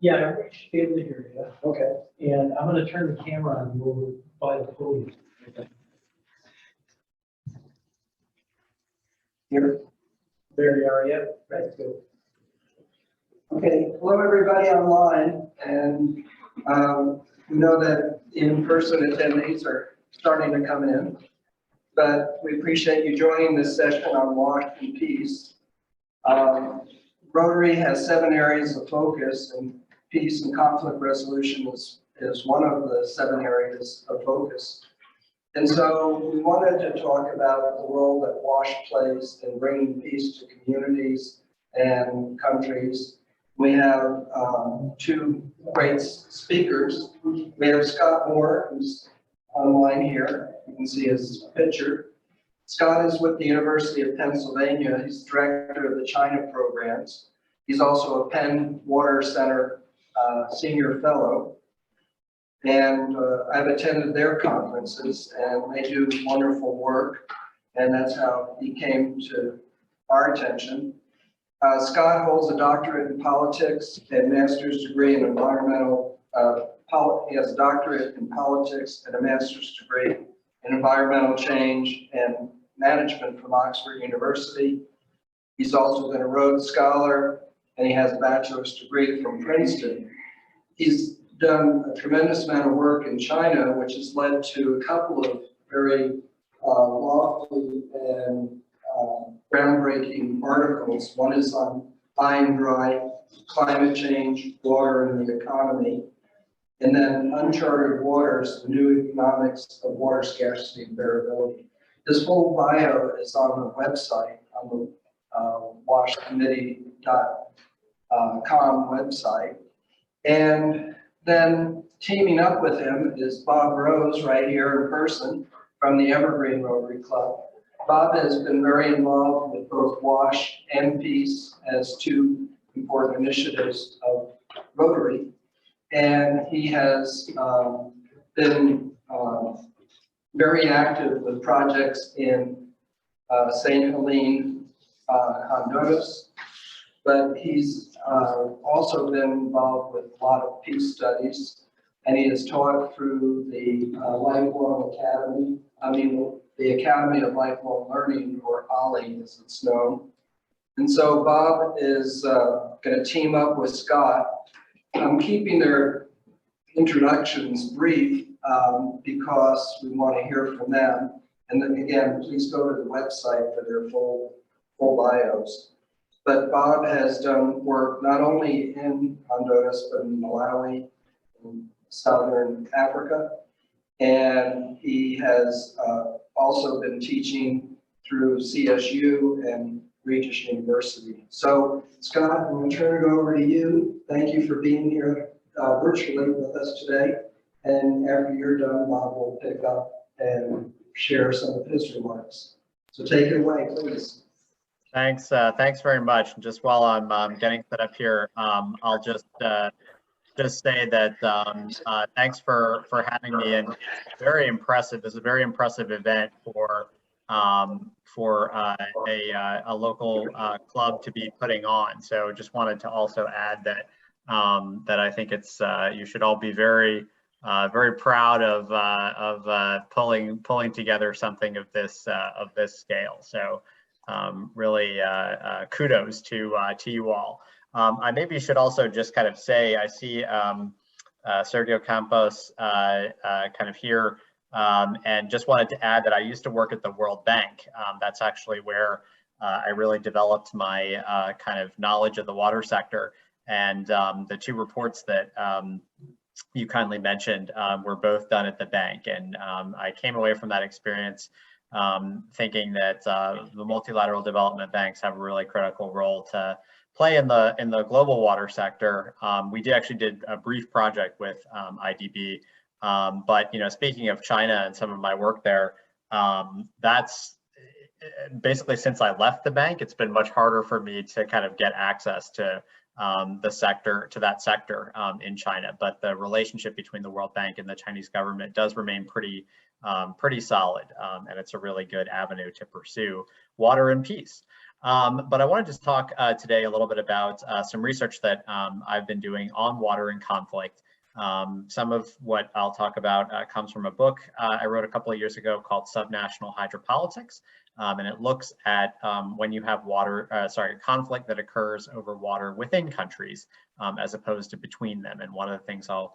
Yeah, I should be able to hear you. Okay. And I'm going to turn the camera on over by the podium. Here. There you are. Yep. Right. Go. Okay. Hello, everybody online, and we know that in-person attendees are starting to come in, but we appreciate you joining this session on WASH and peace. Rotary has 7 areas of focus, and peace and conflict resolution is one of the 7 areas of focus. And so we wanted to talk about the role that WASH plays in bringing peace to communities and countries. We have 2 great speakers. We have Scott Moore, who's online here. You can see his picture. Scott is with the University of Pennsylvania. He's director of the China programs. He's also a Penn Water Center senior fellow. And I've attended their conferences, and they do wonderful work. And that's how he came to our attention. Scott holds a doctorate in politics and master's degree in environmental, he has a doctorate in politics and a master's degree in environmental change and management from Oxford University. He's also been a Rhodes Scholar, and he has a bachelor's degree from Princeton. He's done a tremendous amount of work in China, which has led to a couple of very lofty and groundbreaking articles. One is on high and dry, climate change, water, and the economy. And then Uncharted Waters, the new economics of water scarcity and variability. This whole bio is on the website, on the washcommittee.com website. And then teaming up with him is Bob Rose right here in person from the Evergreen Rotary Club. Bob has been very involved with both WASH and Peace as 2 important initiatives of Rotary. And he has been very active with projects in St. Helene, Honduras. But he's also been involved with a lot of peace studies, and he has taught through the Lifelong Academy, the Academy of Lifelong Learning, or OLLI as it's known. And so Bob is going to team up with Scott. I'm keeping their introductions brief because we want to hear from them. And then again, please go to the website for their full bios. But Bob has done work not only in Honduras, but in Malawi, in Southern Africa. And he has also been teaching through CSU and Regis University. So Scott, I'm going to turn it over to you. Thank you for being here virtually with us today. And after you're done, Bob will pick up and share some of his remarks. So take it away, please. Thanks. Thanks very much. Just while I'm getting set up here, I'll just say that thanks for having me. And very impressive. This is a very impressive event for a local club to be putting on. So just wanted to also add that that I think it's you should all be very proud of pulling together something of this scale. So really kudos to you all. I maybe should also just kind of say, I see Sergio Campos kind of here, and just wanted to add that I used to work at the World Bank. That's actually where I really developed my kind of knowledge of the water sector. And the 2 reports that you kindly mentioned were both done at the bank. And I came away from that experience thinking that the multilateral development banks have a really critical role to play in the global water sector. We actually did a brief project with IDB, but speaking of China and some of my work there, that's basically since I left the bank, it's been much harder for me to kind of get access to the sector to that sector in China. But the relationship between the World Bank and the Chinese government does remain pretty solid, and it's a really good avenue to pursue water and peace. But I wanted to talk today a little bit about some research that I've been doing on water and conflict. Some of what I'll talk about comes from a book I wrote a couple of years ago called Subnational Hydropolitics, and it looks at when you have conflict that occurs over water within countries as opposed to between them. And one of the things I'll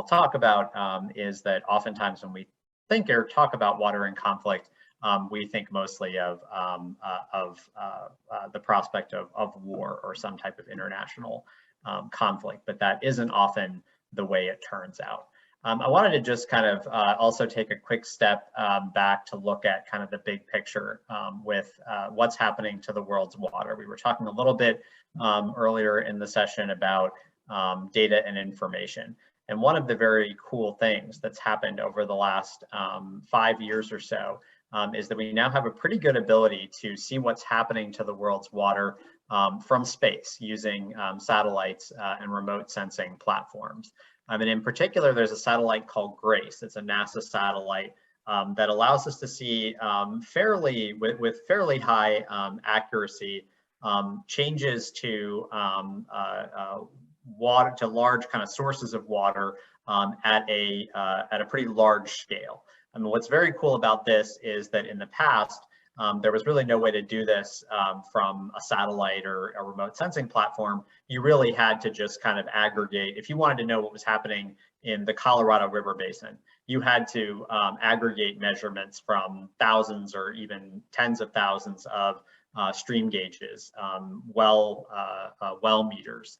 talk about is that oftentimes when we think or talk about water and conflict, we think mostly of the prospect of war or some type of international conflict, but that isn't often the way it turns out. I wanted to just kind of also take a quick step back to look at kind of the big picture with what's happening to the world's water. We were talking a little bit earlier in the session about data and information. And one of the very cool things that's happened over the last 5 years or so is that we now have a pretty good ability to see what's happening to the world's water from space using satellites and remote sensing platforms. And in particular, there's a satellite called GRACE. It's a NASA satellite that allows us to see with fairly high accuracy changes to water, to large kind of sources of water at a pretty large scale. I mean, what's very cool about this is that in the past, there was really no way to do this from a satellite or a remote sensing platform. You really had to just kind of aggregate. If you wanted to know what was happening in the Colorado River Basin, you had to aggregate measurements from thousands or even tens of thousands of stream gauges, well meters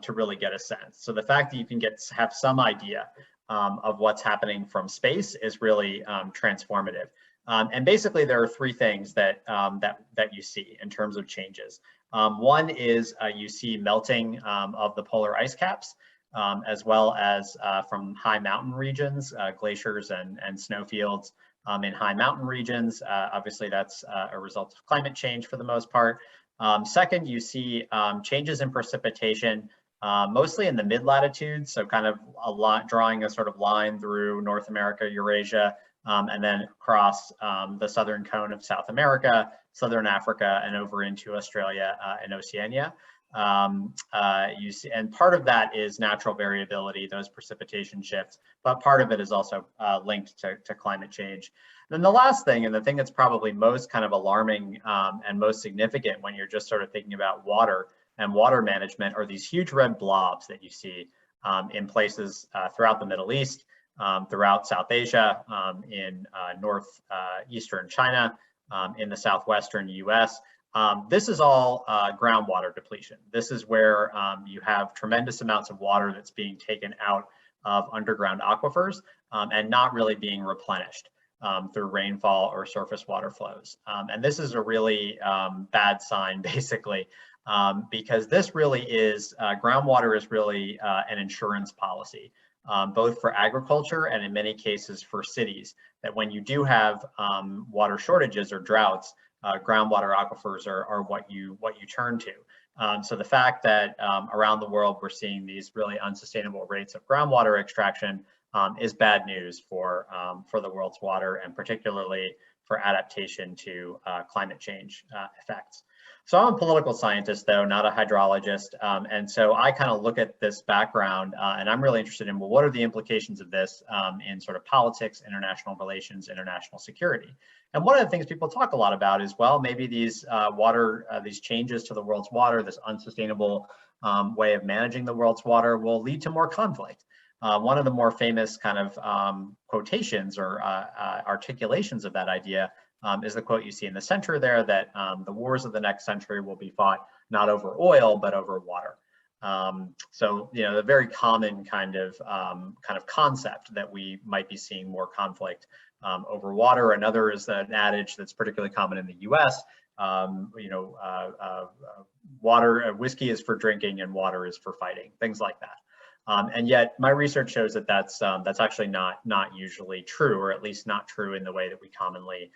to really get a sense. So the fact that you can have some idea of what's happening from space is really transformative. And basically, there are three things that you see in terms of changes. One is you see melting of the polar ice caps, as well as from high mountain regions, glaciers and snowfields in high mountain regions. Obviously, that's a result of climate change for the most part. Second, you see changes in precipitation, mostly in the mid-latitudes, so kind of drawing a sort of line through North America, Eurasia, and then across the southern cone of South America, Southern Africa, and over into Australia and Oceania. You see, and part of that is natural variability, those precipitation shifts, but part of it is also linked to climate change. Then the last thing, and the thing that's probably most kind of alarming and most significant when you're just sort of thinking about water and water management, are these huge red blobs that you see in places throughout the Middle East, throughout South Asia, in northeastern China, in the southwestern US. This is all groundwater depletion. This is where you have tremendous amounts of water that's being taken out of underground aquifers and not really being replenished through rainfall or surface water flows. And this is a really bad sign, basically, because this really is, groundwater is really an insurance policy, both for agriculture and in many cases for cities, that when you do have water shortages or droughts, groundwater aquifers are what you turn to. So the fact that around the world we're seeing these really unsustainable rates of groundwater extraction is bad news for the world's water, and particularly for adaptation to climate change effects. So I'm a political scientist, though, not a hydrologist. And so I kind of look at this background and I'm really interested in, well, what are the implications of this in sort of politics, international relations, international security? And one of the things people talk a lot about is, well, maybe these these changes to the world's water, this unsustainable way of managing the world's water will lead to more conflict. One of the more famous kind of quotations or articulations of that idea is the quote you see in the center there, that the wars of the next century will be fought not over oil, but over water. So, you know, the very common kind of concept that we might be seeing more conflict over water. Another is an adage that's particularly common in the US, whiskey is for drinking and water is for fighting, things like that. And yet my research shows that that's actually not usually true, or at least not true in the way that we commonly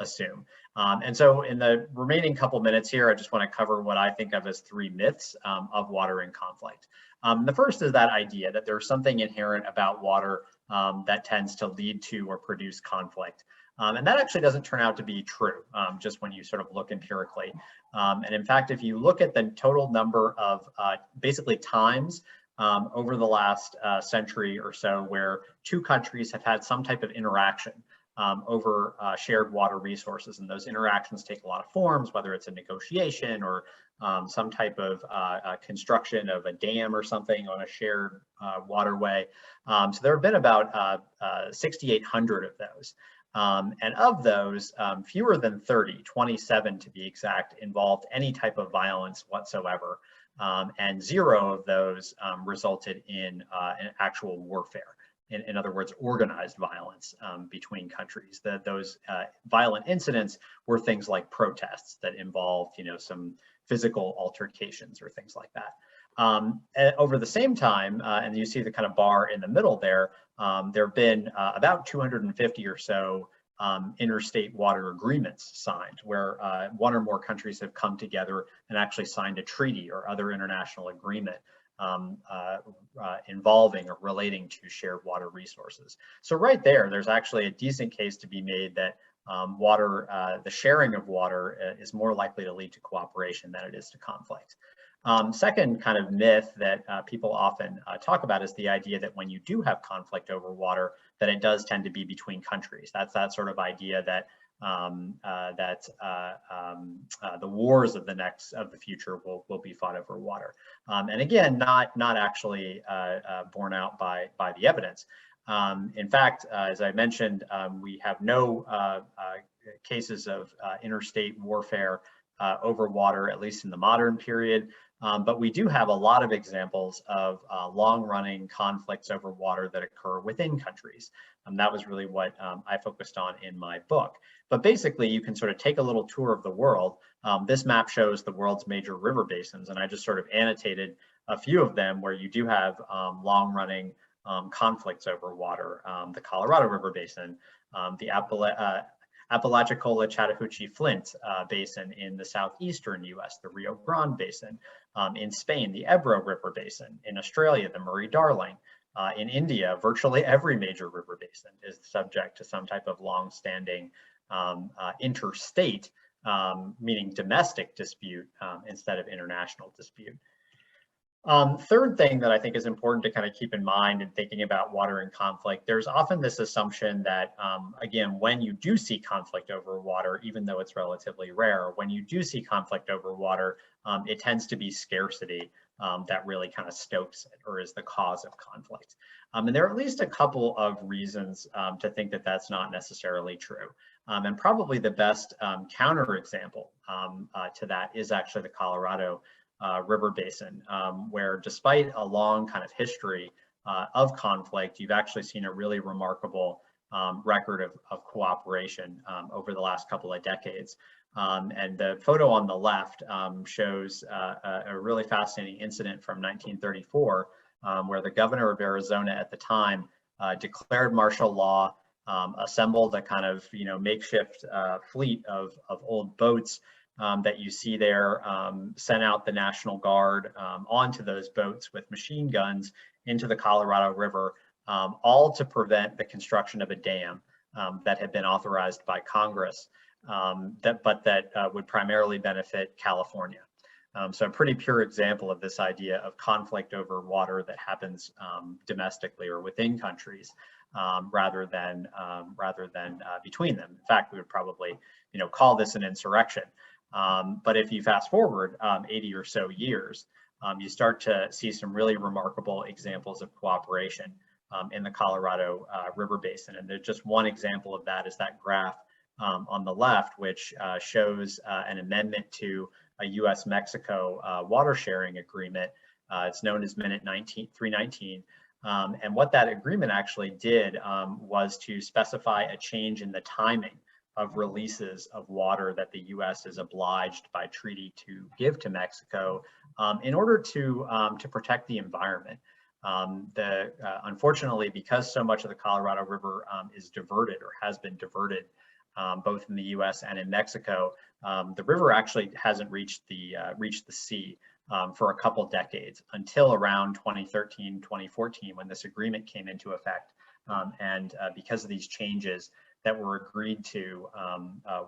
assume. And so in the remaining couple minutes here, I just want to cover what I think of as 3 myths of water in conflict. The first is that idea that there's something inherent about water that tends to lead to or produce conflict. And that actually doesn't turn out to be true, just when you sort of look empirically. And in fact, if you look at the total number of basically times over the last century or so where 2 countries have had some type of interaction over shared water resources, and those interactions take a lot of forms, whether it's a negotiation or some type of construction of a dam or something on a shared waterway. So there have been about 6,800 of those. And of those, fewer than 30, 27 to be exact, involved any type of violence whatsoever. And 0 of those resulted in an actual warfare. In other words, organized violence between countries. Those violent incidents were things like protests that involved, some physical altercations or things like that. Over the same time, and you see the kind of bar in the middle there, there have been about 250 or so interstate water agreements signed, where 1 or more countries have come together and actually signed a treaty or other international agreement involving or relating to shared water resources. So right there, there's actually a decent case to be made that the sharing of water is more likely to lead to cooperation than it is to conflict. Second kind of myth that people often talk about is the idea that when you do have conflict over water, that it does tend to be between countries. That's that sort of idea that the wars of the future will be fought over water. And again, not actually borne out by the evidence. In fact, as I mentioned, we have no cases of interstate warfare over water, at least in the modern period. But we do have a lot of examples of long-running conflicts over water that occur within countries. That was really what I focused on in my book. But basically, you can sort of take a little tour of the world. This map shows the world's major river basins, and I just sort of annotated a few of them where you do have long-running conflicts over water. The Colorado River Basin, the Apalachicola Chattahoochee Flint Basin in the southeastern US, the Rio Grande Basin, in Spain, the Ebro River Basin, in Australia, the Murray-Darling, in India, virtually every major river basin is subject to some type of long-standing interstate, meaning domestic dispute instead of international dispute. Third thing that I think is important to kind of keep in mind in thinking about water in conflict, there's often this assumption that, again, when you do see conflict over water, even though it's relatively rare, when you do see conflict over water, it tends to be scarcity that really kind of stokes it or is the cause of conflict. And there are at least a couple of reasons to think that that's not necessarily true. And probably the best counterexample to that is actually the Colorado River Basin, where despite a long kind of history of conflict, you've actually seen a really remarkable record of cooperation over the last couple of decades. And the photo on the left shows a really fascinating incident from 1934, where the governor of Arizona at the time declared martial law, assembled a kind of makeshift fleet of old boats that you see there, sent out the National Guard onto those boats with machine guns into the Colorado River, all to prevent the construction of a dam that had been authorized by Congress, that would primarily benefit California. So a pretty pure example of this idea of conflict over water that happens domestically or within countries, rather than between them. In fact, we would probably call this an insurrection. But if you fast forward 80 or so years, you start to see some really remarkable examples of cooperation in the Colorado River Basin. And there's just one example of that is that graph on the left, which shows an amendment to a US-Mexico water sharing agreement. It's known as Minute 319. And what that agreement actually did was to specify a change in the timing of releases of water that the US is obliged by treaty to give to Mexico in order to protect the environment. Unfortunately, because so much of the Colorado River is diverted or has been diverted both in the U.S. and in Mexico, the river actually hasn't reached the sea for a couple decades, until around 2013, 2014, when this agreement came into effect. And because of these changes that were agreed to,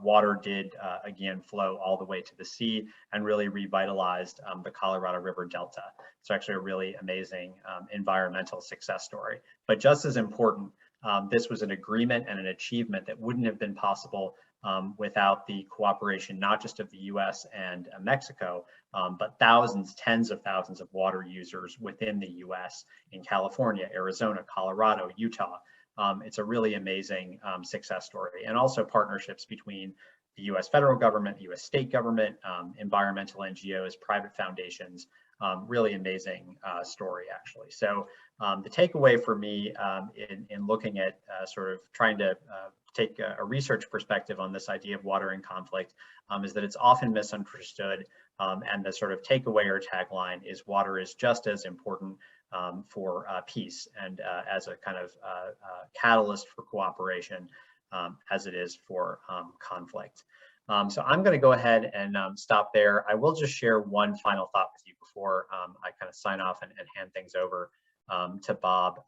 water did again flow all the way to the sea and really revitalized the Colorado River Delta. It's actually a really amazing environmental success story. But just as important, this was an agreement and an achievement that wouldn't have been possible without the cooperation, not just of the US and Mexico, but thousands, tens of thousands of water users within the US, in California, Arizona, Colorado, Utah. It's a really amazing success story, and also partnerships between the US federal government, the US state government, environmental NGOs, private foundations. Really amazing story, actually. So the takeaway for me in looking at sort of trying to take a research perspective on this idea of water in conflict is that it's often misunderstood, and the sort of takeaway or tagline is water is just as important for peace and as a kind of catalyst for cooperation as it is for conflict. So I'm going to go ahead and stop there. I will just share one final thought with you before I kind of sign off and hand things over to Bob.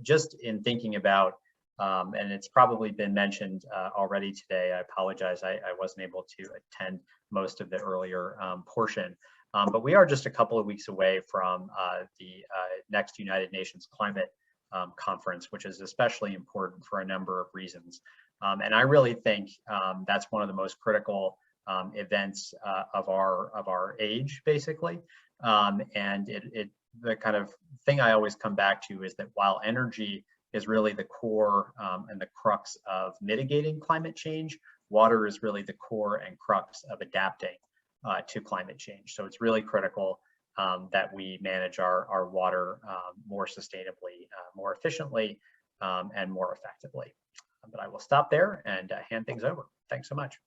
Just in thinking about, and it's probably been mentioned already today, I apologize, I wasn't able to attend most of the earlier portion, but we are just a couple of weeks away from the next United Nations Climate Conference, which is especially important for a number of reasons. And I really think that's one of the most critical events of our age, basically. And the kind of thing I always come back to is that while energy is really the core and the crux of mitigating climate change, water is really the core and crux of adapting to climate change. So it's really critical that we manage our water more sustainably, more efficiently, and more effectively. But I will stop there and hand things over. Thanks so much.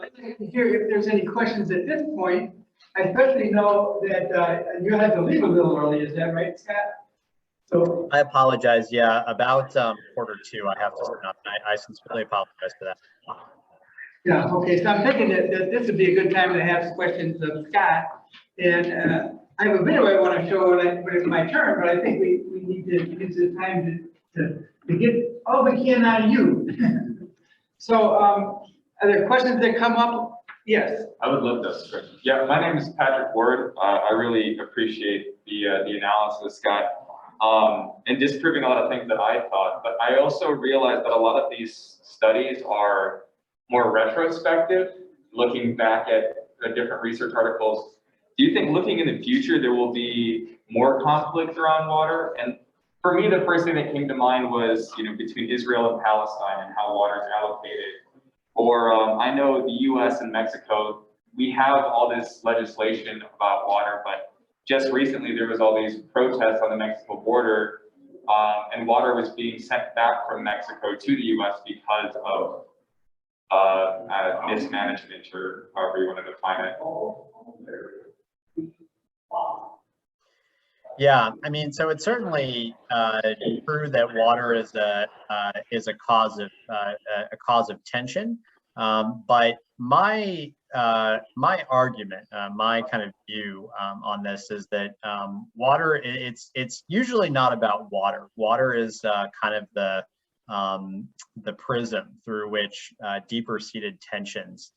I'd like to hear if there's any questions at this point. I especially know that you had to leave a little early, is that right, Scott? So I apologize. Yeah, about 1:45, I have to stop. I sincerely apologize for that. yeah, okay. So I'm thinking that this would be a good time to have questions of Scott. And I have a video I want to show when it's my turn, but I think we need to use this time to get all we can out of you. So are there questions that come up? Yes. I would love those questions. Yeah, my name is Patrick Ward. I really appreciate the analysis, Scott, and disproving a lot of things that I thought. But I also realized that a lot of these studies are more retrospective, looking back at different research articles. Do you think looking in the future, there will be more conflict around water? And for me, the first thing that came to mind was, between Israel and Palestine and how water is allocated. Or I know the US and Mexico, we have all this legislation about water, but just recently there was all these protests on the Mexico border, and water was being sent back from Mexico to the US because of mismanagement, or however you want to define it. Yeah, I mean, so it's certainly true that water is a cause of tension, but my argument, my kind of view on this is that water, it's usually not about water. Water is kind of the prism through which deeper seated tensions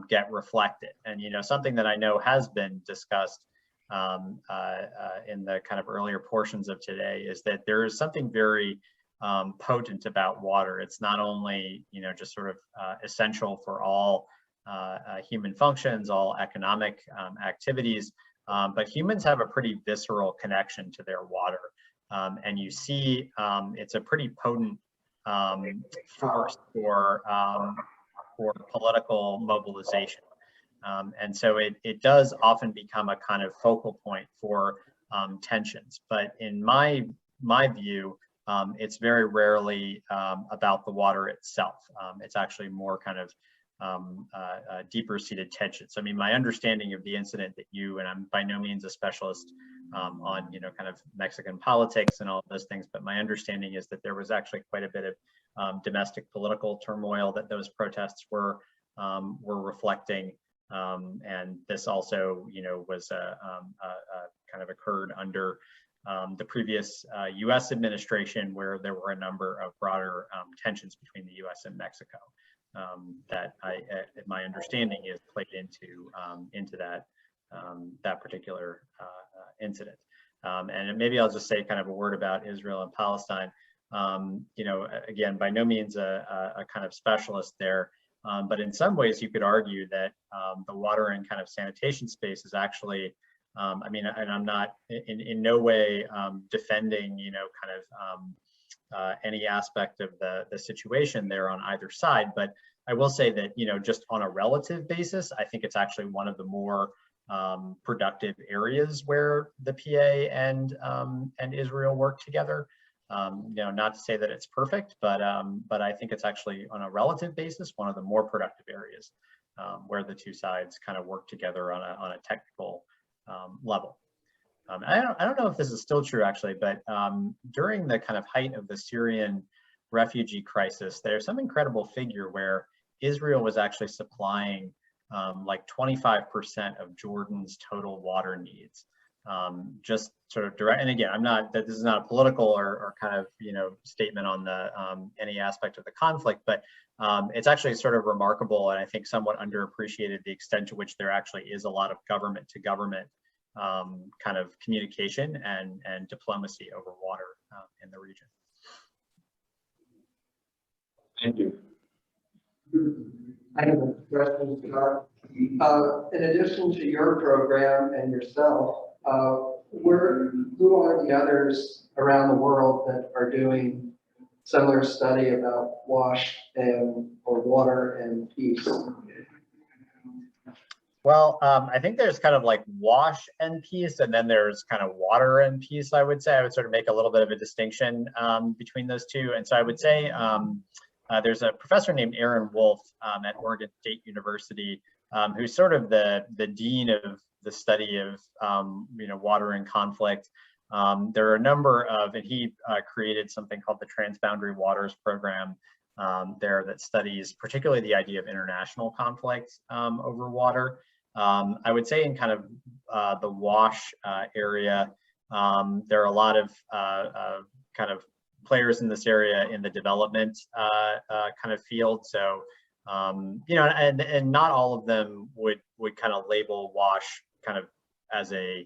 get reflected, and something that I know has been discussed in the kind of earlier portions of today is that there is something very potent about water. It's not only just sort of essential for all human functions, all economic activities, but humans have a pretty visceral connection to their water, and you see it's a pretty potent force for political mobilization. And so it does often become a kind of focal point for tensions. But in my view, it's very rarely about the water itself. It's actually more kind of deeper seated tensions. I mean, my understanding of the incident that you, and I'm by no means a specialist on, kind of Mexican politics and all of those things. But my understanding is that there was actually quite a bit of domestic political turmoil that those protests were reflecting. And this also, was kind of occurred under the previous U.S. administration, where there were a number of broader tensions between the U.S. and Mexico that my understanding is played into that particular incident. And maybe I'll just say kind of a word about Israel and Palestine. Again, by no means a kind of specialist there, but in some ways you could argue that the water and kind of sanitation space is actually, and I'm not in no way defending, any aspect of the situation there on either side, but I will say that, just on a relative basis, I think it's actually one of the more productive areas where the PA and Israel work together. Not to say that it's perfect, but I think it's actually, on a relative basis, one of the more productive areas where the two sides kind of work together on a technical level. I don't know if this is still true, actually, but during the kind of height of the Syrian refugee crisis, there's some incredible figure where Israel was actually supplying like 25% of Jordan's total water needs. Just sort of direct, and again, this is not a political or kind of, statement on the any aspect of the conflict, but it's actually sort of remarkable, and I think somewhat underappreciated, the extent to which there actually is a lot of government to government kind of communication and diplomacy over water in the region. Thank you. I have a question, Scott. In addition to your program and yourself, who are the others around the world that are doing similar study about WASH or water and peace? Well, I think there's kind of like WASH and peace, and then there's kind of water and peace, I would say. I would sort of make a little bit of a distinction between those two. And so I would say there's a professor named Aaron Wolf at Oregon State University, who's sort of the dean of the study of water and conflict. There are a number of, and he created something called the Transboundary Waters Program there that studies particularly the idea of international conflict over water. I would say in kind of the WASH area, there are a lot of kind of players in this area in the development kind of field. So, and not all of them would kind of label WASH kind of as a,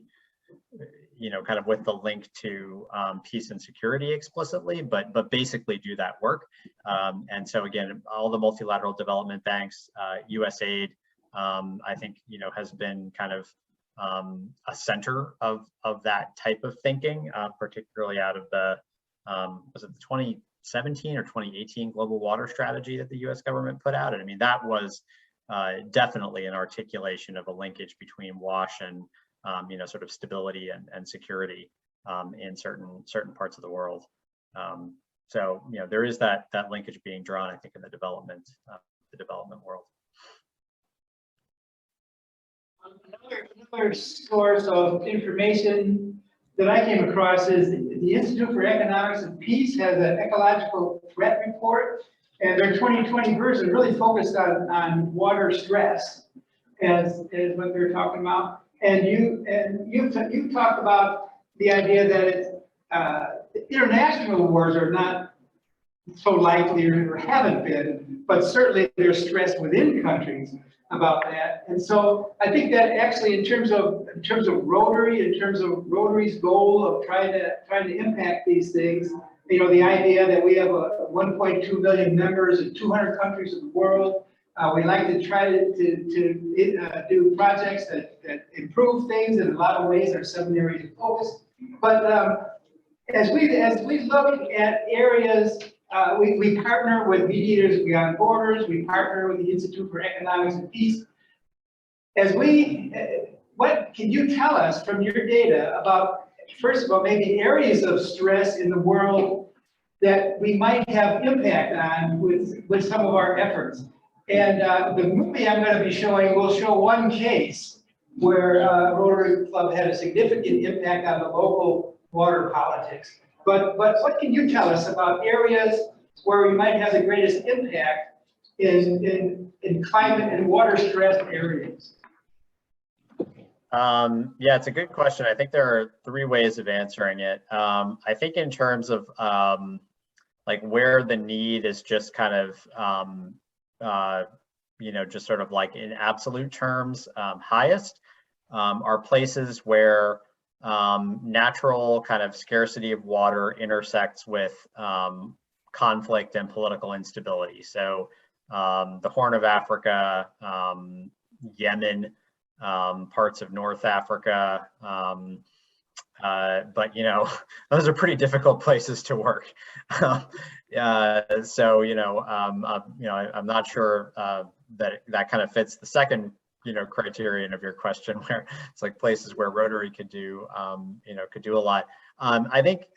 kind of with the link to peace and security explicitly, but basically do that work. And so again, all the multilateral development banks, USAID, I think, has been kind of a center of that type of thinking, particularly out of the, was it the 2017 or 2018 Global Water Strategy that the US government put out? And I mean, that was definitely an articulation of a linkage between WASH and sort of stability and security in certain parts of the world. So there is that linkage being drawn, I think, in the development world. Another source of information that I came across is the Institute for Economics and Peace has an ecological threat report, and their 2020 version really focused on water stress as what they're talking about. And you talked about the idea that international wars are not so likely or haven't been, but certainly there's stress within countries about that. And so I think that actually in terms of Rotary, in terms of Rotary's goal of trying to impact these things, the idea that we have 1.2 million members in 200 countries of the world. We like to try to do projects that improve things in a lot of ways. There are 7 areas of focus. But as we look at areas, we partner with Mediators Beyond Borders. We partner with the Institute for Economics and Peace. What can you tell us from your data about, first of all, maybe areas of stress in the world that we might have impact on with some of our efforts? And the movie I'm going to be showing will show one case where Rotary Club had a significant impact on the local water politics. But what can you tell us about areas where we might have the greatest impact in climate and water stressed areas? Yeah, it's a good question. I think there are three ways of answering it. I think in terms of like where the need is just kind of, you know, just sort of like in absolute terms, highest are places where natural kind of scarcity of water intersects with conflict and political instability. So the Horn of Africa, Yemen, parts of North Africa, but you know, those are pretty difficult places to work. So you know, I'm not sure that kind of fits the second criterion of your question, where it's like places where Rotary could do could do a lot. I think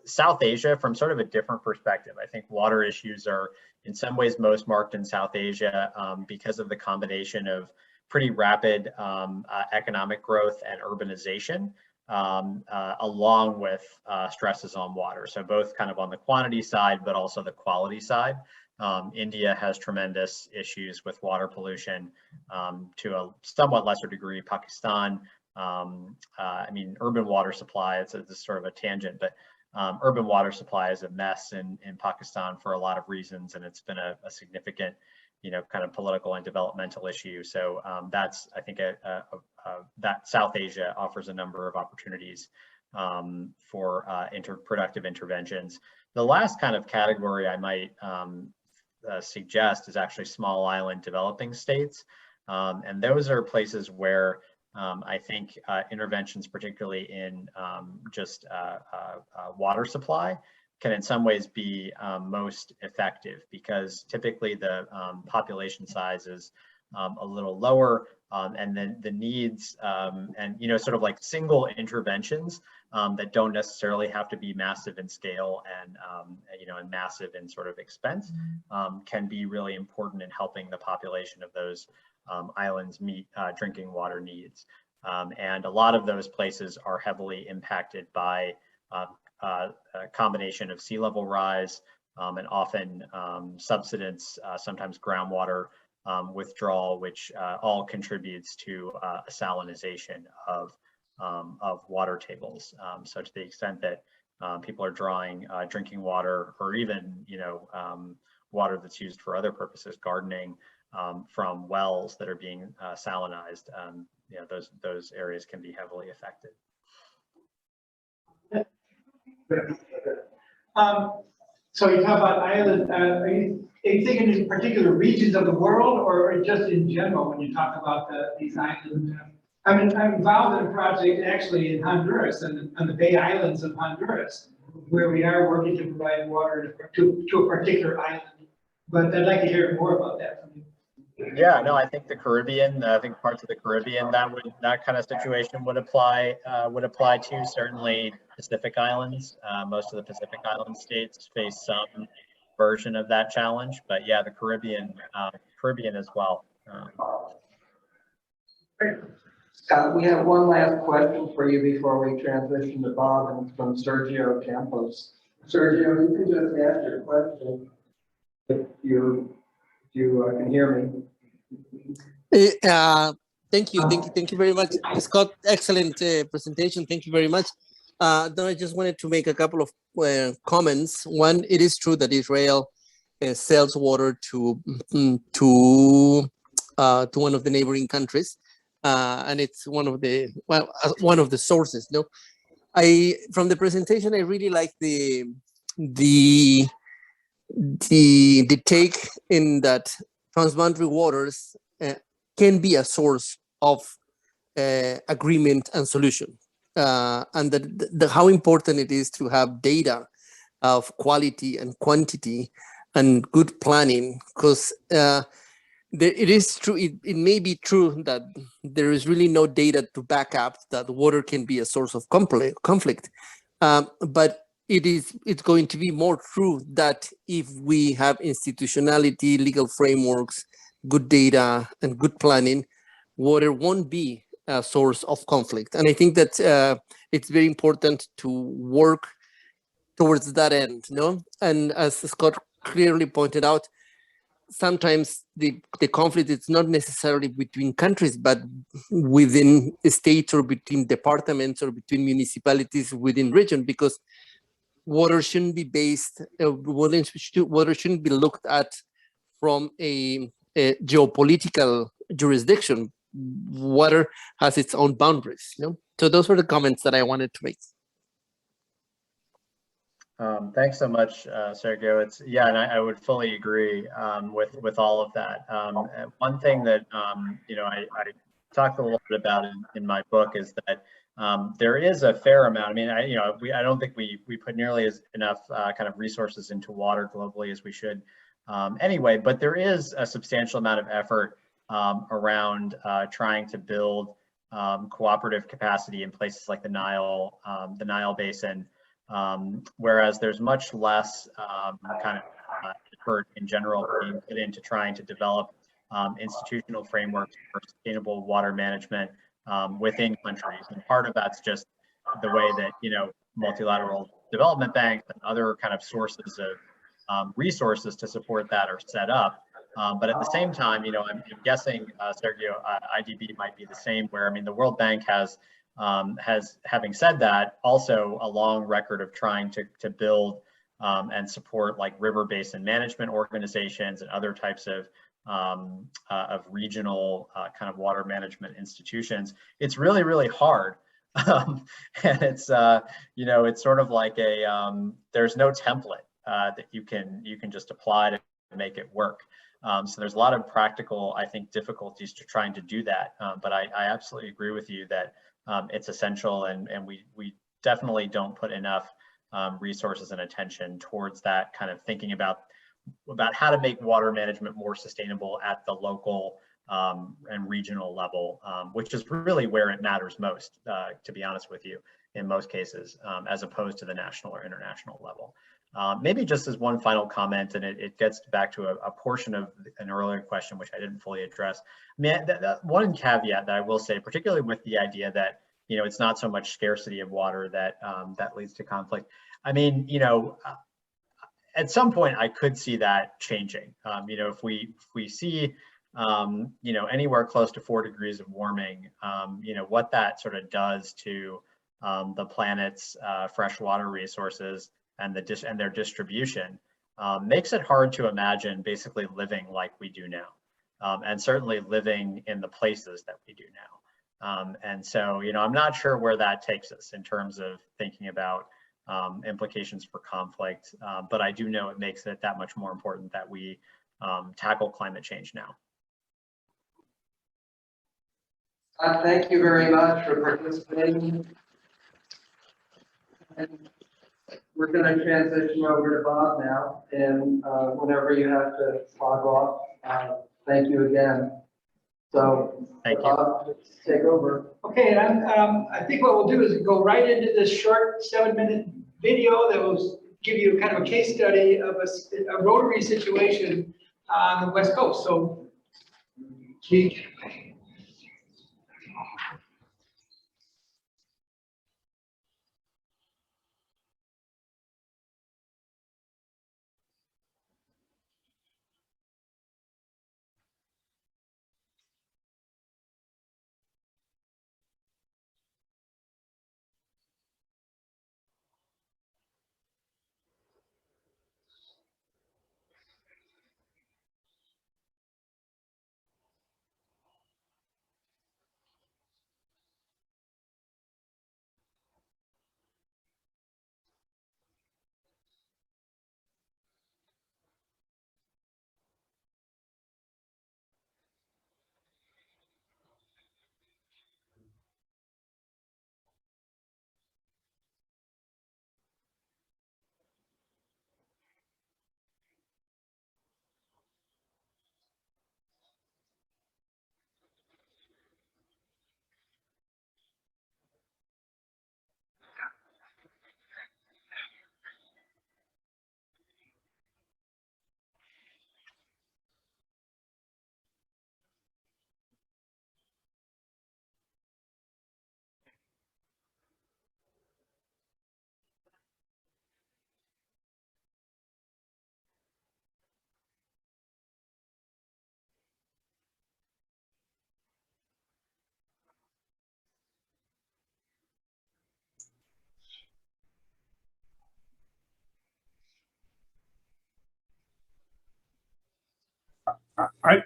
South Asia, from sort of a different perspective, I think water issues are in some ways most marked in South Asia because of the combination of pretty rapid economic growth and urbanization, along with stresses on water. So both kind of on the quantity side, but also the quality side. India has tremendous issues with water pollution, to a somewhat lesser degree. Pakistan, I mean, urban water supply, it's sort of a tangent, but urban water supply is a mess in Pakistan for a lot of reasons, and it's been a significant kind of political and developmental issue. So that's, I think, that South Asia offers a number of opportunities for productive interventions. The last kind of category I might suggest is actually small island developing states. And those are places where I think interventions, particularly in just water supply, can in some ways be most effective, because typically the population size is a little lower, and then the needs and sort of like single interventions that don't necessarily have to be massive in scale and and massive in sort of expense can be really important in helping the population of those islands meet drinking water needs. And a lot of those places are heavily impacted by a combination of sea level rise and often subsidence, sometimes groundwater withdrawal, which all contributes to a salinization of water tables. So to the extent that people are drawing drinking water, or even water that's used for other purposes, gardening, from wells that are being salinized, those areas can be heavily affected. So you talk about island, are you thinking in particular regions of the world, or just in general when you talk about these islands? I'm involved in a project actually in Honduras, and on the Bay Islands of Honduras, where we are working to provide water to a particular island. But I'd like to hear more about that from you. Yeah, no, I think the Caribbean, I think parts of the Caribbean, that kind of situation would apply to. Certainly Pacific Islands. Most of the Pacific Island states face some version of that challenge, but yeah, the Caribbean as well. Scott, we have one last question for you before we transition to Bob, and it's from Sergio Campos. Sergio, you can just ask your question if you can hear me. Thank you very much, Scott. Excellent presentation. Thank you very much. Then I just wanted to make a couple of comments. One, it is true that Israel sells water to one of the neighboring countries, and it's one of the sources. No, from the presentation, I really like the take in that transboundary waters can be a source of agreement and solution, and that how important it is to have data of quality and quantity and good planning, because it is true, it may be true that there is really no data to back up that water can be a source of conflict, but it's going to be more true that if we have institutionality, legal frameworks, good data, and good planning, water won't be source of conflict. And I think that it's very important to work towards that end, no? And as Scott clearly pointed out, sometimes the conflict is not necessarily between countries, but within states or between departments or between municipalities within region, because water shouldn't be based, water shouldn't be looked at from a geopolitical jurisdiction. Water has its own boundaries, you know? So those were the comments that I wanted to make. Thanks so much, Sergio. It's yeah, and I would fully agree with all of that. One thing that you know I talked a little bit about in my book is that there is a fair amount. I mean, I don't think we put nearly enough kind of resources into water globally as we should anyway. But there is a substantial amount of effort around trying to build cooperative capacity in places like the Nile Basin. Whereas there's much less kind of effort in general being put into trying to develop institutional frameworks for sustainable water management within countries. And part of that's just the way that, you know, multilateral development banks and other kind of sources of resources to support that are set up. But at the same time, you know, I'm guessing, Sergio, IDB might be the same, where, I mean, the World Bank has, having said that, also a long record of trying to build and support like river basin management organizations and other types of regional kind of water management institutions. It's really, really hard. And it's, you know, it's sort of like a, there's no template that you can just apply to make it work. So there's a lot of practical, I think, difficulties to trying to do that. But I absolutely agree with you that it's essential, and we definitely don't put enough resources and attention towards that kind of thinking about how to make water management more sustainable at the local and regional level, which is really where it matters most, to be honest with you, in most cases, as opposed to the national or international level. Maybe just as one final comment, and it gets back to a portion of an earlier question, which I didn't fully address. I mean, that one caveat that I will say, particularly with the idea that, you know, it's not so much scarcity of water that that leads to conflict. I mean, you know, at some point I could see that changing. You know, if we see, you know, anywhere close to 4 degrees of warming, you know, what that sort of does to the planet's freshwater resources and their distribution makes it hard to imagine basically living like we do now, and certainly living in the places that we do now. And so, you know, I'm not sure where that takes us in terms of thinking about implications for conflict, but I do know it makes it that much more important that we tackle climate change now. Thank you very much for participating. And we're going to transition over to Bob now, and whenever you have to log off, thank you again. So, Thank you. Bob, take over. Okay, and I think what we'll do is go right into this short 7-minute video that will give you kind of a case study of a rotary situation on the West Coast. So,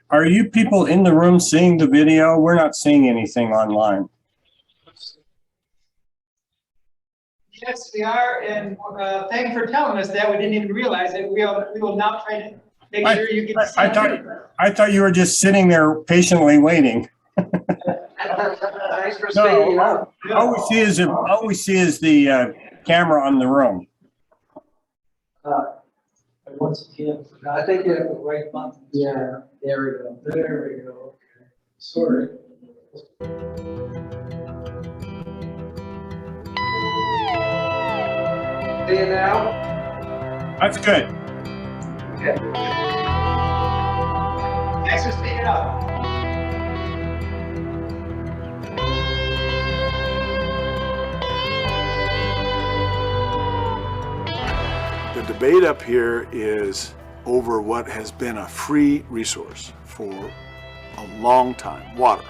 Are you people in the room seeing the video? We're not seeing anything online. Yes, we are, and thanks for telling us that. We didn't even realize it. We will now try to make sure you get to see it. I thought you were just sitting there patiently waiting. Thanks for No, speaking up. all we see is the camera on the room. Once again, I think you have the right button. Yeah, there we go. There we go. Okay. Sorry. See you now? That's good. Okay. Thanks for speaking up. The debate up here is over what has been a free resource for a long time, water.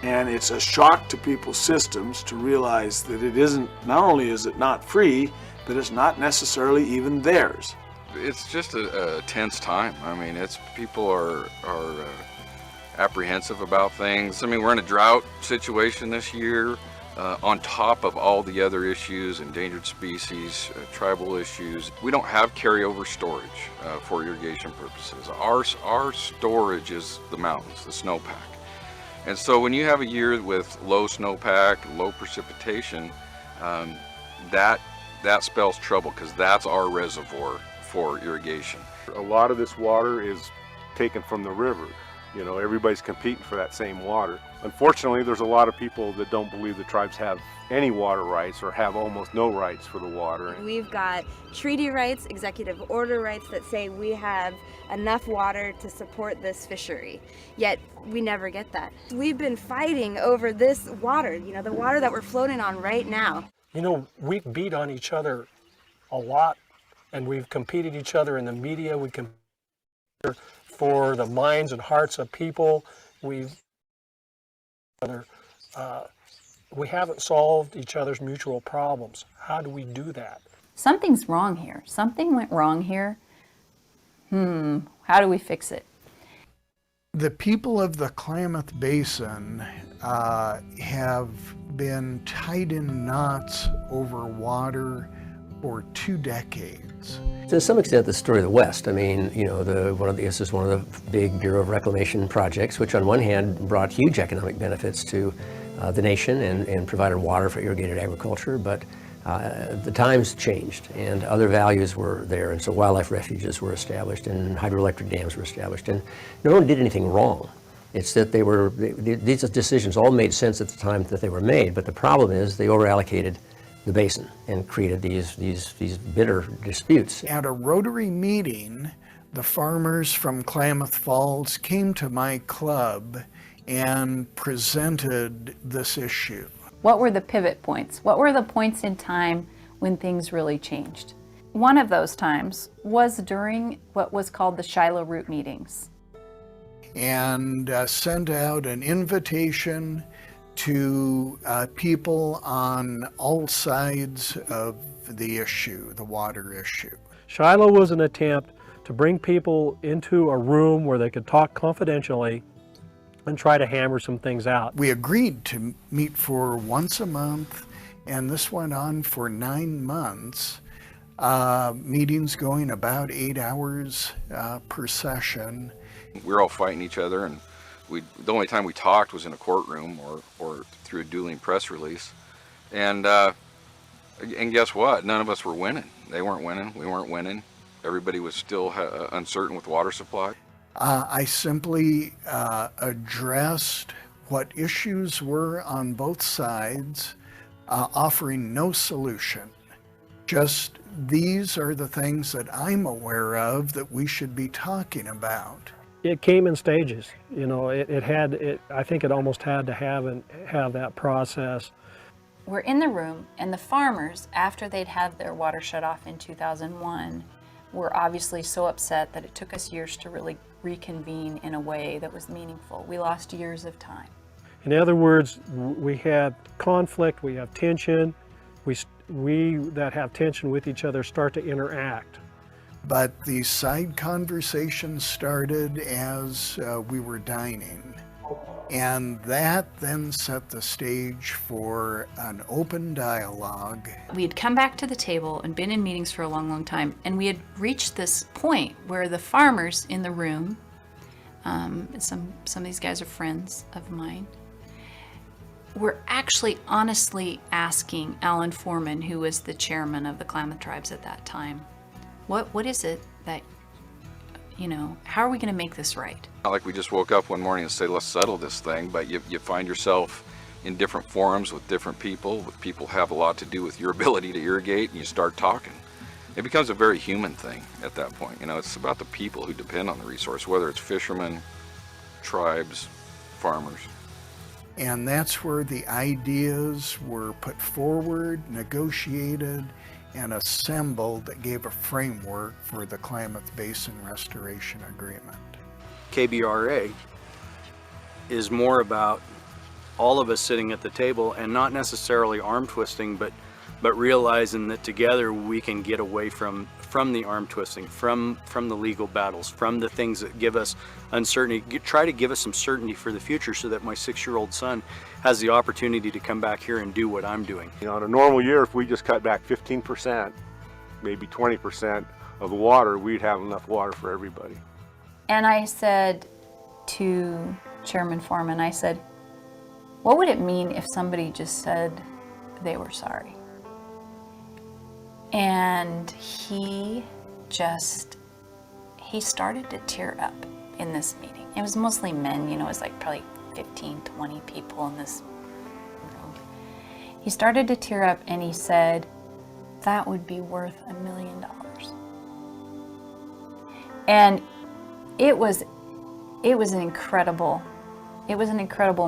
And it's a shock to people's systems to realize that it isn't, not only is it not free, but it's not necessarily even theirs. It's just a tense time. I mean, people are apprehensive about things. I mean, we're in a drought situation this year. On top of all the other issues, endangered species, tribal issues, we don't have carryover storage for irrigation purposes. Our storage is the mountains, the snowpack. And so when you have a year with low snowpack, low precipitation, that spells trouble, because that's our reservoir for irrigation. A lot of this water is taken from the river. You know, everybody's competing for that same water. Unfortunately, there's a lot of people that don't believe the tribes have any water rights or have almost no rights for the water. We've got treaty rights, executive order rights that say we have enough water to support this fishery, yet we never get that. We've been fighting over this water, you know, the water that we're floating on right now. You know, we've beat on each other a lot, and we've competed each other in the media. We compete for the minds and hearts of people. We haven't solved each other's mutual problems. How do we do that? Something's wrong here. Something went wrong here. How do we fix it? The people of the Klamath Basin have been tied in knots over water for 2 decades. To some extent, the story of the West. I mean, you know, this is one of the big Bureau of Reclamation projects, which on one hand brought huge economic benefits to the nation and provided water for irrigated agriculture, but the times changed and other values were there, and so wildlife refuges were established and hydroelectric dams were established, and no one did anything wrong. It's that these decisions all made sense at the time that they were made, but the problem is they overallocated the basin and created these bitter disputes. At a Rotary meeting, the farmers from Klamath Falls came to my club and presented this issue. What were the pivot points? What were the points in time when things really changed? One of those times was during what was called the Shiloh Root meetings. And sent out an invitation to people on all sides of the issue, the water issue. Shiloh was an attempt to bring people into a room where they could talk confidentially and try to hammer some things out. We agreed to meet for once a month, and this went on for 9 months. Meetings going about 8 hours per session. We were all fighting each other, and the only time we talked was in a courtroom or through a dueling press release. And guess what? None of us were winning. They weren't winning. We weren't winning. Everybody was still uncertain with water supply. I simply addressed what issues were on both sides, offering no solution. Just these are the things that I'm aware of that we should be talking about. It came in stages. You know, I think it almost had to have that process. We're in the room, and the farmers, after they'd had their water shut off in 2001, were obviously so upset that it took us years to really reconvene in a way that was meaningful. We lost years of time. In other words, we had conflict, we have tension. We that have tension with each other start to interact. but the side conversation started as we were dining. And that then set the stage for an open dialogue. We had come back to the table and been in meetings for a long, long time, and we had reached this point where the farmers in the room, some of these guys are friends of mine, were actually honestly asking Alan Foreman, who was the chairman of the Klamath Tribes at that time, what is it that, how are we going to make this right? Not like we just woke up one morning and say, let's settle this thing, but you find yourself in different forums with different people, have a lot to do with your ability to irrigate, and you start talking. It becomes a very human thing at that point. It's about the people who depend on the resource, whether it's fishermen, tribes, farmers. And that's where the ideas were put forward, negotiated, and assembled that gave a framework for the Klamath Basin Restoration Agreement. KBRA is more about all of us sitting at the table and not necessarily arm twisting, but realizing that together we can get away from the arm twisting, from the legal battles, from the things that give us uncertainty, try to give us some certainty for the future so that my 6-year-old son has the opportunity to come back here and do what I'm doing. In a normal year, if we just cut back 15%, maybe 20% of the water, we'd have enough water for everybody. And I said to Chairman Foreman, I said, what would it mean if somebody just said they were sorry? And he started to tear up in this meeting. It was mostly men, it was like probably 15, 20 people in this room. He started to tear up and he said, that would be worth $1 million. And it was an incredible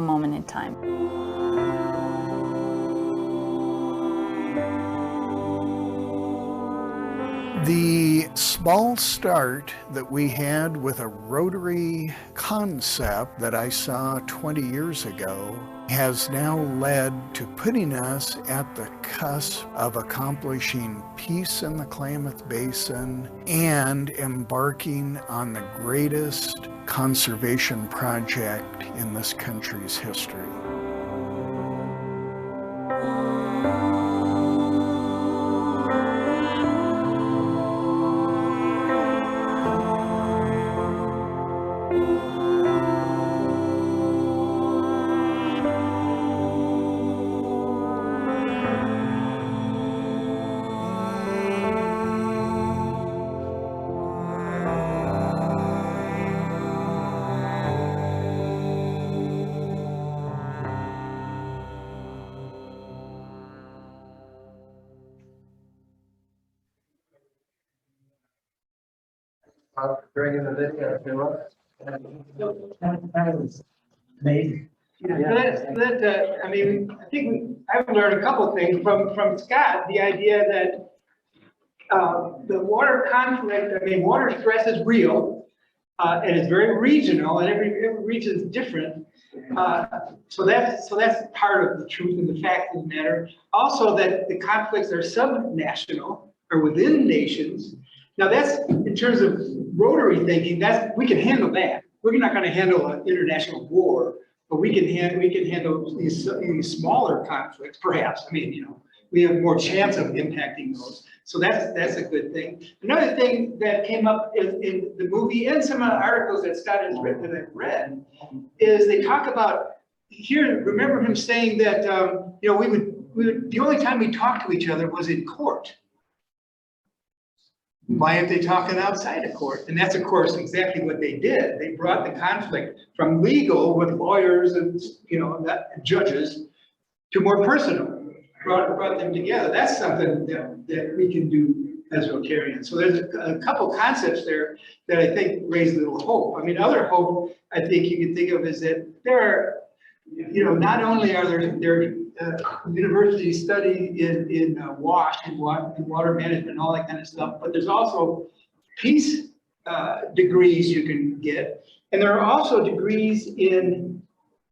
moment in time. The small start that we had with a rotary concept that I saw 20 years ago has now led to putting us at the cusp of accomplishing peace in the Klamath Basin and embarking on the greatest conservation project in this country's history. Bringing the video, if you want. Amazing. I think I've learned a couple of things from Scott. The idea that the water conflict, water stress is real, and it's very regional, and every region is different. So that's part of the truth and the fact of the matter. Also, that the conflicts are subnational or within nations. Now that's in terms of rotary thinking. We can handle that. We're not going to handle an international war, but we can handle these smaller conflicts. Perhaps. We have more chance of impacting those. So that's a good thing. Another thing that came up in the movie and some of the articles that Scott has written that I've read is they talk about here. Remember him saying that we would the only time we talked to each other was in court. Why aren't they talking outside of court? And that's, of course, exactly what they did. They brought the conflict from legal with lawyers and judges to more personal. Brought them together. That's something that we can do as Rotarians. So there's a couple concepts there that I think raise a little hope. Other hope I think you can think of is that there are, not only are there university study in WASH and water management and all that kind of stuff, but there's also peace degrees you can get. And there are also degrees in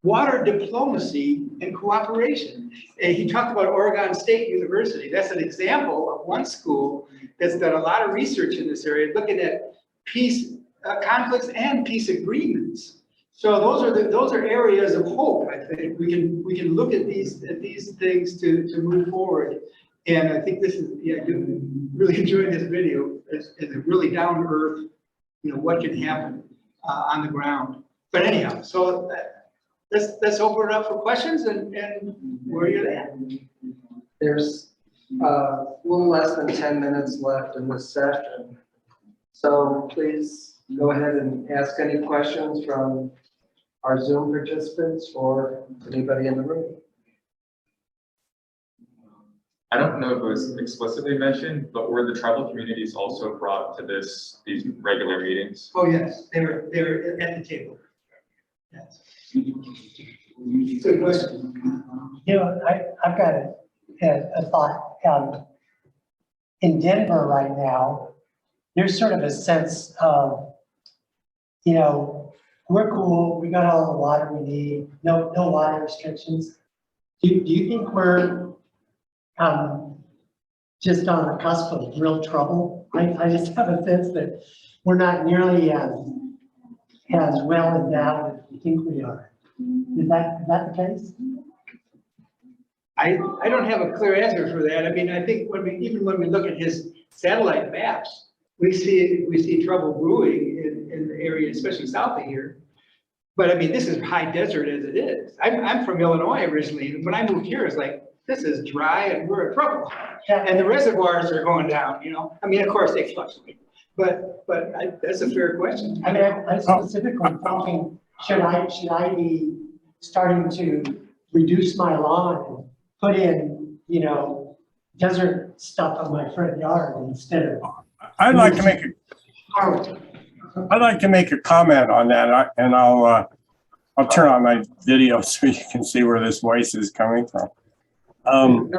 water diplomacy and cooperation. And he talked about Oregon State University. That's an example of one school that's done a lot of research in this area, looking at peace, conflicts and peace agreements. So those are areas of hope. I think we can look at these things to move forward. And I think this is, yeah, really enjoying this video. It's a really down to earth, you know, what can happen on the ground. But anyhow, so let's open it up for questions and where are you at? There's a little less than 10 minutes left in this session. So please go ahead and ask any questions from our Zoom participants or anybody in the room. I don't know if it was explicitly mentioned, but were the tribal communities also brought to these regular meetings? Oh, yes, they're at the table. Yes. Good question. You know, I've got a thought. In Denver right now, there's sort of a sense of, you know, we're cool, we got all the water we need, no water restrictions. Do you think we're just on the cusp of real trouble? I just have a sense that we're not nearly as well endowed as we think we are. Is that the case? I don't have a clear answer for that. I mean, I think even when we look at his satellite maps, we see trouble brewing in the area, especially south of here. But I mean, this is high desert as it is. I'm from Illinois originally, and when I moved here, it's like, this is dry and we're in trouble. And the reservoirs are going down, you know? I mean, of course they fluctuate, but that's a fair question. I mean, I'm specifically thinking, should I be starting to reduce my lawn and put in, you know, desert stuff on my front yard instead of. I'd like to make a comment on that, and I'll turn on my video so you can see where this voice is coming from. I'm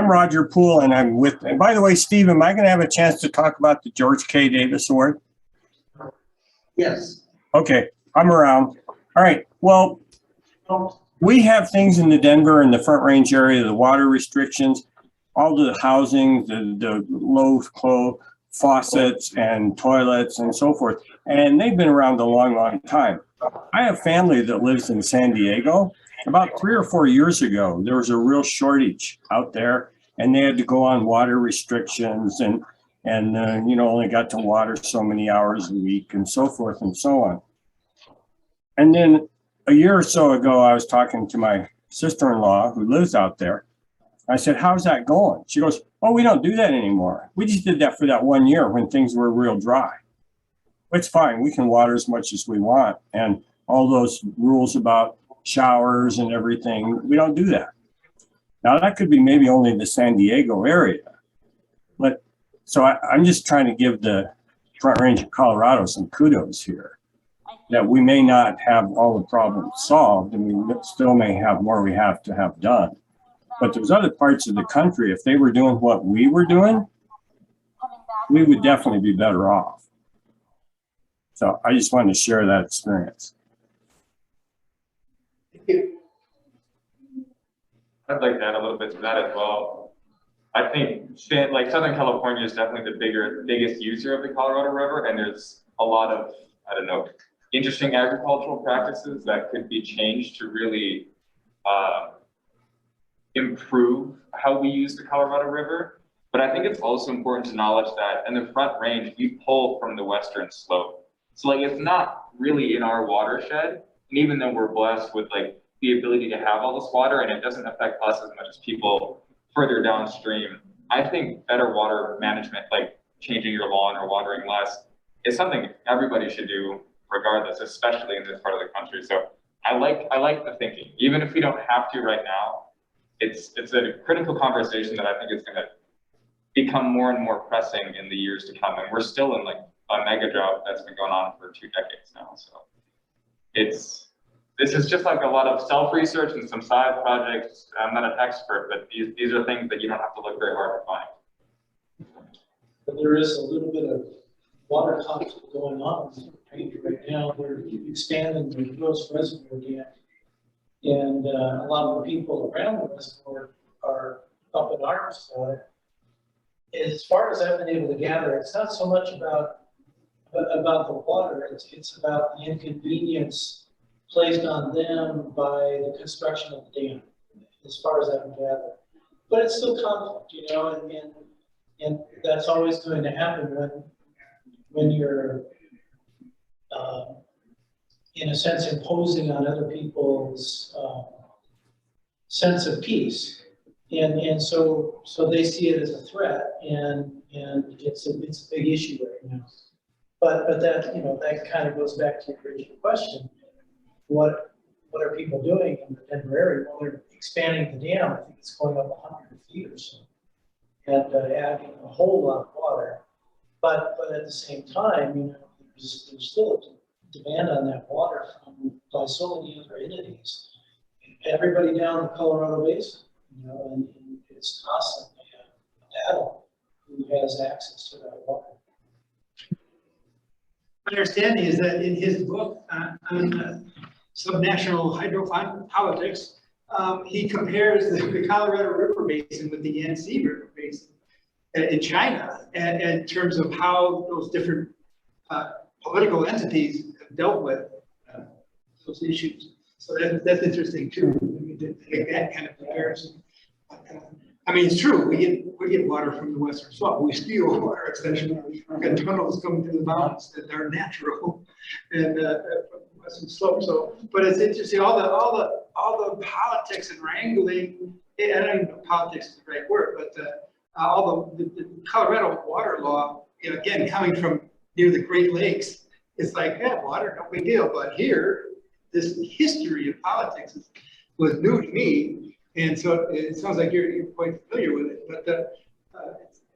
Roger Poole, and I'm with. And by the way, Steve, am I going to have a chance to talk about the George K. Davis Award? Yes. Okay, I'm around. All right. Well, we have things in the Denver and the Front Range area, the water restrictions, all the housing, the low flow faucets and toilets and so forth. And they've been around a long, long time. I have family that lives in San Diego. About 3 or 4 years ago, there was a real shortage out there, and they had to go on water restrictions and you know, only got to water so many hours a week and so forth and so on. And then a year or so ago, I was talking to my sister-in-law who lives out there. I said, how's that going? She goes, oh, we don't do that anymore. We just did that for that 1 year when things were real dry. It's fine. We can water as much as we want. And all those rules about showers and everything, we don't do that. Now, that could be maybe only the San Diego area. But so I'm just trying to give the Front Range of Colorado some kudos here, that we may not have all the problems solved, and we still may have more we have to have done. But there's other parts of the country, if they were doing what we were doing, we would definitely be better off. So I just wanted to share that experience. I'd like to add a little bit to that as well. I think like Southern California is definitely the biggest user of the Colorado River, and there's a lot of, I don't know, interesting agricultural practices that could be changed to really improve how we use the Colorado River. But I think it's also important to acknowledge that in the Front Range, we pull from the western slope. So like, it's not really in our watershed. And even though we're blessed with like the ability to have all this water and it doesn't affect us as much as people further downstream, I think better water management, like changing your lawn or watering less, is something everybody should do regardless, especially in this part of the country. So I like the thinking, even if we don't have to right now. It's a critical conversation that I think is going to become more and more pressing in the years to come. And we're still in like a mega drought that's been going on for 2 decades now. So this is just like a lot of self-research and some side projects. I'm not an expert, but these are things that you don't have to look very hard to find. But there is a little bit of water conflict going on right now, we're expanding the gross reservoir dam. And a lot of the people around the reservoir are up in arms about it. As far as I've been able to gather, it's not so much about the water, it's about the inconvenience placed on them by the construction of the dam, as far as I can gather. But it's still conflict, you know, and that's always going to happen when you're, in a sense, imposing on other people's sense of peace. And so they see it as a threat, and it's a big issue right now. But that, you know, that kind of goes back to your original question. What are people doing in the Denver area? Well, they're expanding the dam. I think it's going up 100 feet or so, and adding a whole lot of water. But at the same time, you know, there's still a demand on that water by so many other entities. Everybody down the Colorado Basin, you know, and it's constantly a battle who has access to that water. My understanding is that in his book on subnational hydropolitics, he compares the Colorado River Basin with the Yangtze River Basin in China, in terms of how those different political entities have dealt with those issues. So that's interesting too, to take that kind of comparison. I mean, it's true, we get water from the Western Slope. We steal water, essentially. We've got tunnels coming through the mountains that are natural and from the Western Slope. So, but it's interesting, all the politics and wrangling. I don't even know if politics is the right word, but all the Colorado water law, you know, again, coming from near the Great Lakes, it's like, yeah, water, no big deal. But here, this history of politics was new to me. And so it sounds like you're quite familiar with it, but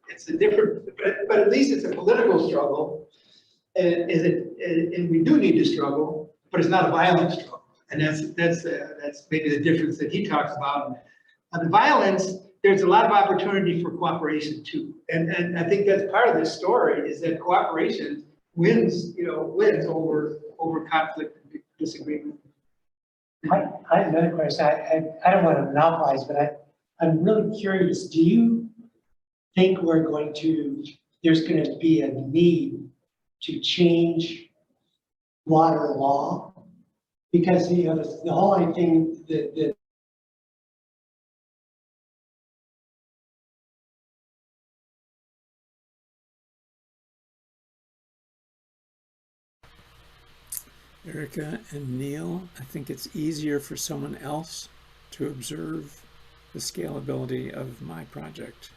it's a different, but at least it's a political struggle, and we do need to struggle, but it's not a violent struggle, and that's maybe the difference that he talks about. The violence, there's a lot of opportunity for cooperation too, and I think that's part of this story is that cooperation wins over conflict and disagreement. I have another question. I don't want to monopolize, but I'm really curious. Do you think there's going to be a need to change water law? Because, you know, the whole thing that Erica and Neil, I think it's easier for someone else to observe the scalability of my project.